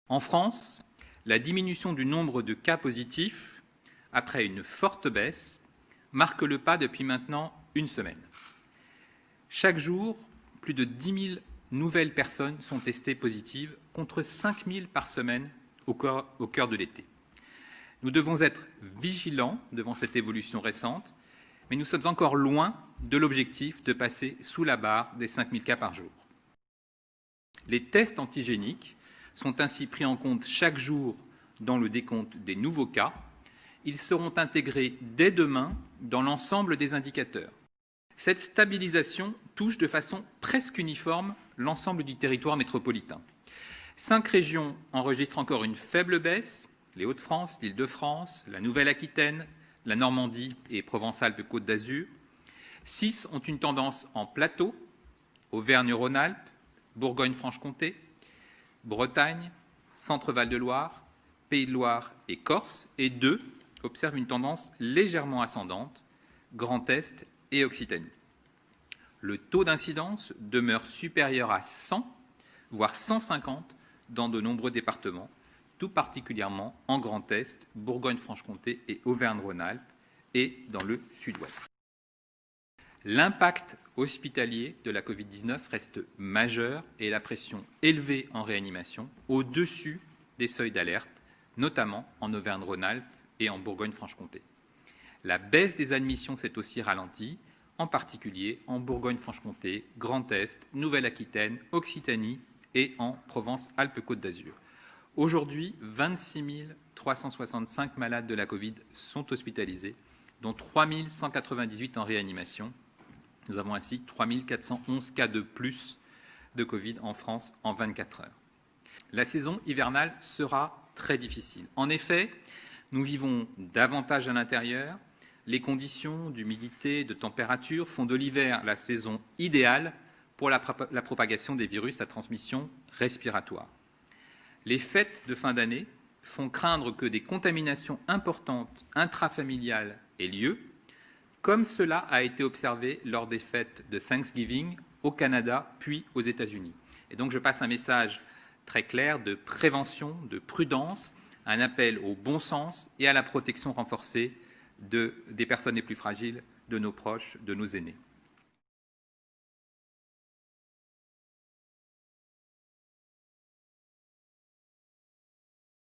En France, la diminution du nombre de cas positifs, après une forte baisse, marque le pas depuis maintenant une semaine. Chaque jour, plus de 10 000 nouvelles personnes sont testées positives, contre 5 000 par semaine au cœur de l'été. Nous devons être vigilants devant cette évolution récente, mais nous sommes encore loin de l'objectif de passer sous la barre des 5 000 cas par jour. Les tests antigéniques sont ainsi pris en compte chaque jour dans le décompte des nouveaux cas. Ils seront intégrés dès demain dans l'ensemble des indicateurs. Cette stabilisation touche de façon presque uniforme l'ensemble du territoire métropolitain. 5 régions enregistrent encore une faible baisse, les Hauts-de-France, l'Île-de-France, la Nouvelle-Aquitaine, la Normandie et Provence-Alpes-Côte d'Azur. 6 ont une tendance en plateau, Auvergne-Rhône-Alpes, Bourgogne-Franche-Comté, Bretagne, Centre-Val de Loire, Pays de Loire et Corse, et 2 observent une tendance légèrement ascendante, Grand Est et Occitanie. Le taux d'incidence demeure supérieur à 100, voire 150 dans de nombreux départements, tout particulièrement en Grand Est, Bourgogne-Franche-Comté et Auvergne-Rhône-Alpes, et dans le Sud-Ouest. L'impact hospitalier de la Covid-19 reste majeur et la pression élevée en réanimation au-dessus des seuils d'alerte, notamment en Auvergne-Rhône-Alpes et en Bourgogne-Franche-Comté. La baisse des admissions s'est aussi ralentie, en particulier en Bourgogne-Franche-Comté, Grand Est, Nouvelle-Aquitaine, Occitanie et en Provence-Alpes-Côte d'Azur. Aujourd'hui, 26 365 malades de la Covid sont hospitalisés, dont 3 198 en réanimation. Nous avons ainsi 3 411 cas de plus de Covid en France en 24 heures. La saison hivernale sera très difficile. En effet, nous vivons davantage à l'intérieur. Les conditions d'humidité, de température font de l'hiver la saison idéale pour la propagation des virus à transmission respiratoire. Les fêtes de fin d'année font craindre que des contaminations importantes intrafamiliales aient lieu, comme cela a été observé lors des fêtes de Thanksgiving au Canada puis aux États-Unis. Et donc je passe un message très clair de prévention, de prudence, un appel au bon sens et à la protection renforcée des personnes les plus fragiles, de nos proches, de nos aînés.